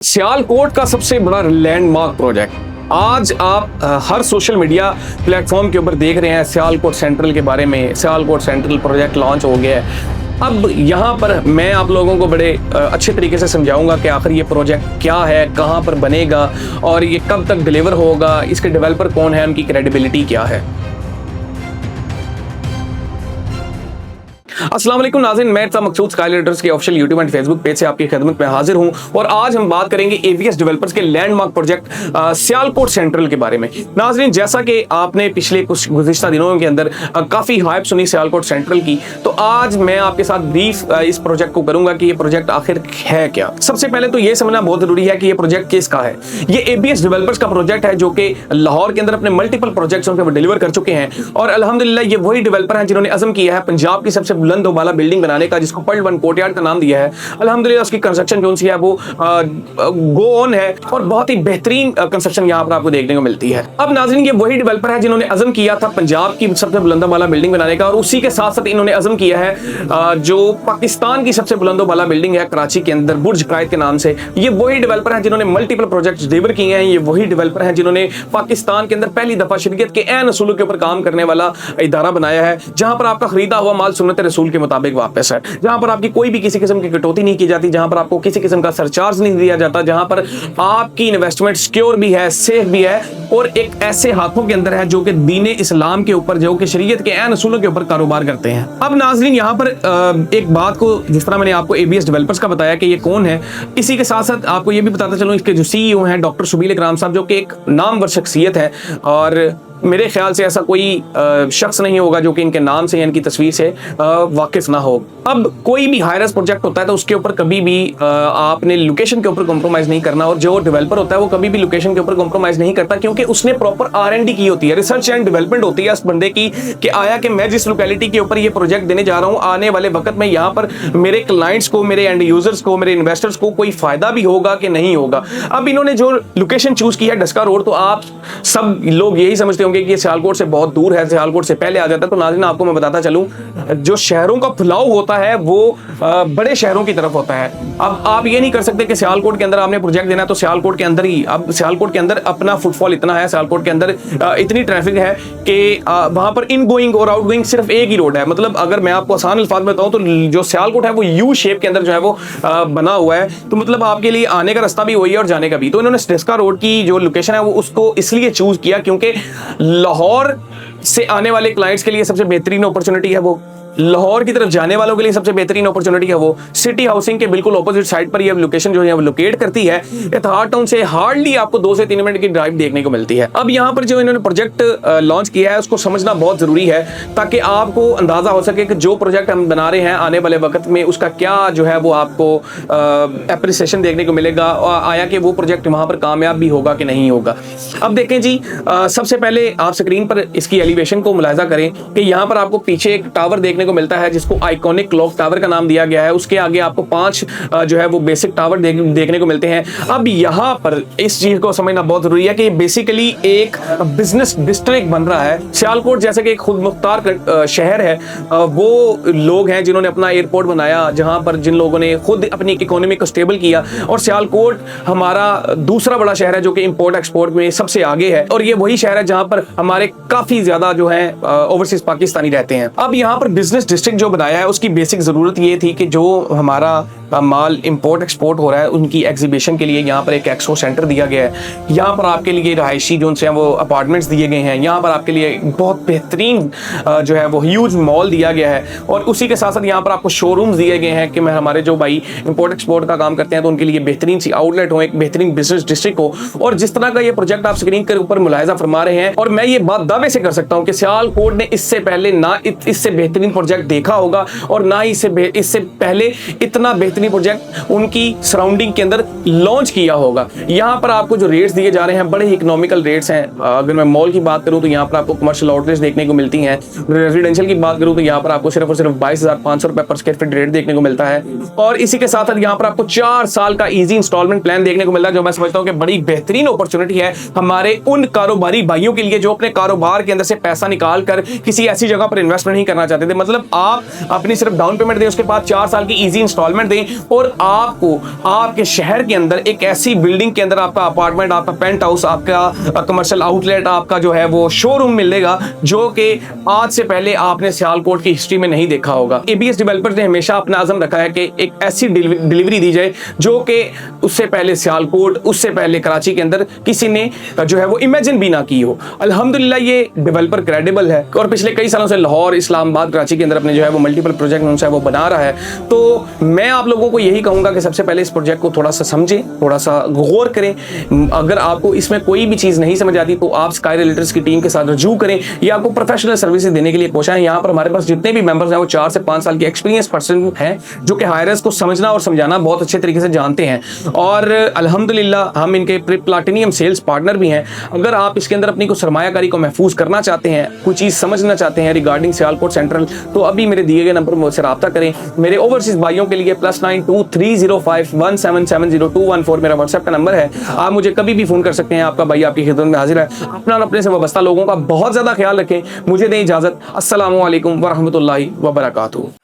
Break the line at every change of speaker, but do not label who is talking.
सियालकोट का सबसे बड़ा लैंडमार्क प्रोजेक्ट आज आप हर सोशल मीडिया प्लेटफॉर्म के ऊपर देख रहे हैं। सियालकोट सेंट्रल के बारे में सियालकोट सेंट्रल प्रोजेक्ट लॉन्च हो गया है। अब यहाँ पर मैं आप लोगों को बड़े अच्छे तरीके से समझाऊंगा कि आखिर ये प्रोजेक्ट क्या है, कहाँ पर बनेगा और ये कब तक डिलीवर होगा, इसके डेवलपर कौन है, उनकी क्रेडिबिलिटी क्या है। अस्सलाम वालेकुम नाज़रीन, मैं मकसूद स्काई लीडर्स के official YouTube and Facebook page से आपकी खिदमत में हाजिर हूं और आज हम बात करेंगे एवीएस डेवलपर्स के लैंडमार्क प्रोजेक्ट सियालकोट सेंट्रल के बारे में। नाज़रीन, जैसा कि आपने पिछले कुछ गुज़िश्ता दिनों के अंदर काफ़ी हाइप सुनी सियालकोट सेंट्रल की, तो आज मैं आपके साथ ब्रीफ इस प्रोजेक्ट को करूंगा कि ये प्रोजेक्ट आखिर है क्या। सबसे पहले तो ये समझना बहुत जरूरी है कि ये प्रोजेक्ट किसका है। ये एवीएस डेवलपर्स का प्रोजेक्ट है जो कि लाहौर के अंदर अपने मल्टीपल प्रोजेक्ट्स डिलीवर कर चुके हैं और अल्हम्दुलिल्लाह ये वही डेवलपर हैं जिन्होंने अज़म किया है पंजाब की सबसे बुलंद वाला बिल्डिंग बनाने का, जिसको पर्ल वन कोर्टयार्ड का नाम दिया है। अल्हम्दुलिल्लाह उसकी कंस्ट्रक्शन जो है वो गो ऑन है और बहुत ही बेहतरीन कंस्ट्रक्शन यहाँ पर आपको देखने को मिलती है। अब नाज़रीन, ये वही डेवलपर है जिन्होंने अज़म किया था पंजाब की सबसे बुलंद वाला बिल्डिंग बनाने का और उसी के साथ साथ इन्होंने अज़म किया है जो पाकिस्तान की सबसे बुलंद वाला बिल्डिंग है कराची के अंदर बुर्ज कायद के नाम से। ये वही डेवलपर है जिन्होंने मल्टीपल प्रोजेक्ट्स डिलीवर किए हैं। ये वही डेवलपर है जिन्होंने पाकिस्तान के अंदर पहली दफा शरीयत के ऐन असूलों के ऊपर काम करने वाला इदारा बनाया है, जहां पर आपका खरीदा हुआ माल सुन्नत रसूल के मुताबिक वापस है, जहां पर आपकी कोई भी किसी किस्म की कटौती नहीं की जाती, जहां पर आपको किसी किस्म का सरचार्ज नहीं दिया जाता, जहां पर आपकी इन्वेस्टमेंट सिक्योर भी है, सेफ भी है और एक ऐसे हाथों के अंदर है जो कि दीन इस्लाम के ऊपर, जो कि शरीयत के ऐन असूलों के ऊपर कारोबार करते हैं। अब नाज़रीन, यहाँ पर एक बात को, जिस तरह मैंने आपको एवीएस डेवलपर्स का बताया कि ये कौन है, इसी के साथ साथ आपको ये भी बताता चलूं इसके जो सीईओ हैं डॉक्टर सुबील इकराम साहब, जो कि एक नामवर शख्सियत है और मेरे ख्याल से ऐसा कोई शख्स नहीं होगा जो कि इनके नाम से या इनकी तस्वीर से वाकिफ ना हो। अब कोई भी हाईराइज प्रोजेक्ट होता है तो उसके ऊपर कभी भी आपने लोकेशन के ऊपर कॉम्प्रोमाइज नहीं करना और जो डेवलपर होता है वो कभी भी लोकेशन के ऊपर कॉम्प्रोमाइज नहीं करता, क्योंकि उसने प्रॉपर R&D की होती है, रिसर्च एंड डेवलपमेंट होती है उस बंदे की कि आया कि मैं जिस लोकेलिटी के ऊपर ये प्रोजेक्ट देने जा रहा हूँ, आने वाले वक्त में यहाँ पर मेरे क्लाइंट्स को, मेरे एंड यूजर्स को, मेरे इन्वेस्टर्स को कोई फायदा भी होगा कि नहीं होगा। अब इन्होंने जो लोकेशन चूज की है डस्का रोड, तो आप सब लोग यही समझते होंगे कि सियालकोट से बहुत दूर है, सियालकोट से पहले आ जाता है। तो नाज़रीन, आपको मैं बताता चलूं, जो शहरों का फैलाव होता है वो बड़े शहरों की तरफ होता है। अब आप ये नहीं कर सकते कि सियालकोट के अंदर आपने प्रोजेक्ट देना है तो सियालकोट के अंदर ही, अब सियालकोट के अंदर अपना फुटफॉल इतना है, सियालकोट के अंदर इतनी ट्रैफिक है कि वहां पर इन गोइंग और आउट गोइंग सिर्फ एक ही रोड है। मतलब अगर मैं आपको आसान अल्फाज में बताऊं तो जो सियालकोट है वो यू शेप के अंदर जो है वो बना हुआ है, तो मतलब आपके लिए आने का रास्ता भी वही है और जाने का भी। तो इन्होंने स्टेस्का रोड की जो लोकेशन है वो उसको इसलिए चूज किया क्योंकि लाहौर से आने वाले क्लाइंट्स के लिए सबसे बेहतरीन अपॉर्चुनिटी है वो, लाहौर की तरफ जाने वालों के लिए सबसे बेहतरीन अपॉर्चुनिटी है वो। सिटी हाउसिंग के बिल्कुल ऑपोजिट साइड पर ये लोकेशन जो है वो लोकेट करती है। इत्तेहाद टाउन से हार्डली आपको 2 से 3 मिनट की ड्राइव देखने को मिलती है। अब यहाँ पर जो इन्होंने प्रोजेक्ट लॉन्च किया है उसको समझना बहुत जरूरी है ताकि आपको अंदाजा हो सके कि जो प्रोजेक्ट हम बना रहे हैं आने वाले वक्त में उसका क्या जो है वो आपको एप्रिसिएशन देखने को मिलेगा, आया कि वो प्रोजेक्ट वहां पर कामयाब भी होगा कि नहीं होगा। अब देखें जी, सबसे पहले आप स्क्रीन पर इसकी एलिवेशन को मुलाहिजा करें कि यहाँ पर आपको पीछे एक टावर देखने को मिलता है जिसको आइकॉनिक क्लॉक टावर का नाम दिया गया है। उसके आगे आपको 5 जो है वो बेसिक टावर देखने को मिलते हैं। अब यहाँ पर इस चीज को समझना बहुत जरूरी है कि बेसिकली एक बिजनेस डिस्ट्रिक्ट बन रहा है। सियालकोट जैसे कि एक खुद मुख्तार शहर है, वो लोग हैं जिन्होंने अपना एयरपोर्ट बनाया, जहां पर जिन लोगों ने खुद अपनी इकोनॉमी को स्टेबल किया। और सियालकोट हमारा दूसरा बड़ा शहर है जो कि इंपोर्ट एक्सपोर्ट में सबसे आगे है और ये वही शहर है जहां पर हमारे काफी ज्यादा जो है ओवरसीज पाकिस्तानी रहते हैं। अब यहाँ पर बिजनेस डिस्ट्रिक्ट जो बनाया है उसकी बेसिक जरूरत ये थी कि जो हमारा माल इंपोर्ट एक्सपोर्ट हो रहा है उनकी एग्जीबिशन के लिए यहाँ पर एक एक्सपो सेंटर दिया गया है। यहाँ पर आपके लिए रहायशी जो हैं वो अपार्टमेंट्स दिए गए हैं। यहाँ पर आपके लिए बहुत बेहतरीन जो है वो ह्यूज मॉल दिया गया है और उसी के साथ साथ यहाँ पर आपको शोरूम्स दिए गए हैं कि हमारे जो भाई इंपोर्ट एक्सपोर्ट का काम करते हैं तो उनके लिए बेहतरीन सी आउटलेट हो, एक बेहतरीन बिजनेस डिस्ट्रिक्ट हो। और जिस तरह का ये प्रोजेक्ट आप स्क्रीन के ऊपर मुलाहिजा फरमा रहे हैं, और मैं ये बात दावे से कर सकता हूँ कि सियालकोट ने इससे पहले ना इससे बेहतरीन प्रोजेक्ट देखा होगा और ना ही इससे पहले इतना बेहतरीन प्रोजेक्ट उनकी सराउंडिंग के अंदर लॉन्च किया होगा। यहाँ पर आपको जो रेट्स दिए जा रहे हैं बड़े ही इकोनॉमिकल रेट्स हैं। अगर मैं मॉल की बात करूँ तो यहाँ पर आपको कमर्शियल आउटलेट्स देखने को मिलती हैं। रेजिडेंशियल की बात करूँ तो यहाँ पर आपको सिर्फ और सिर्फ 22,500 रुपए पर स्क्वायर फीट रेट देखने को मिलता है और इसी के साथ साथ यहाँ पर आपको 4 साल का इजी इंस्टॉलमेंट प्लान देखने को मिलता है, जो मैं समझता हूँ कि बड़ी बेहतरीन अपॉर्चुनिटी है हमारे उन कारोबारी भाइयों के लिए जो अपने कारोबार के अंदर से पैसा निकाल कर किसी ऐसी जगह पर इन्वेस्टमेंट नहीं करना चाहते थे। मतलब मतलब आप अपनी सिर्फ डाउन पेमेंट दें, उसके बाद 4 साल की इजी इंस्टॉलमेंट दें और आपको आपके शहर के अंदर एक ऐसी बिल्डिंग के अंदर आपका अपार्टमेंट, आपका पेंट हाउस, आपका कमर्शियल आउटलेट, आपका जो है वो शोरूम मिलेगा, जो कि आज से पहले आपने सियालकोट की हिस्ट्री में नहीं देखा होगा। एबीएस डेवलपर्स ने हमेशा अपना आज़म रखा है कि एक ऐसी डिलीवरी दी जाए जो कि उससे पहले सियालकोट, उससे पहले कराची के अंदर किसी ने जो है वो इमेजिन भी ना की हो। अल्हम्दुलिल्लाह ये डेवलपर क्रेडिबल है और पिछले कई सालों से लाहौर, इस्लामाबाद, कराची के अंदर अपने जो है वो मल्टीपल प्रोजेक्ट उनसे वो बना रहा है। तो मैं आप लोगों को यही कहूंगा कि सबसे पहले इस प्रोजेक्ट को थोड़ा सा समझें, थोड़ा सा गौर करें। अगर आपको इसमें कोई भी चीज़ नहीं समझ आती तो आप स्काई रियल्टर्स की टीम के साथ रजू करें या आपको प्रोफेशनल सर्विसेज देने के लिए पहुंचाएं। यहाँ पर हमारे पास जितने भी मेंबर्स हैं वो 4 से 5 साल के एक्सपीरियंस पर्सन हैं जो कि हायरर्स को समझना और समझाना बहुत अच्छे तरीके से जानते हैं और अल्हम्दुलिल्लाह हम इनके प्लाटिनियम सेल्स पार्टनर भी हैं। अगर आप इसके अंदर अपनी कुछ सरमायाकारी को महफूज करना चाहते हैं, कोई चीज़ समझना चाहते हैं रिगार्डिंग सियालकोट सेंट्रल, तो अभी मेरे दिए गए नंबर मुझसे रब्ता करें। मेरे ओवरसीज भाइयों के लिए +923051770214 मेरा व्हाट्सएप का नंबर है। आप मुझे कभी भी फोन कर सकते हैं, आपका भाई आपकी खिदमत में हाजिर है। अपना और अपने से वाबस्ता लोगों का बहुत ज्यादा ख्याल रखें। मुझे दें इजाजत। अस्सलामु अलैकुम वरहमतुल्लाहि वबरकातुहू।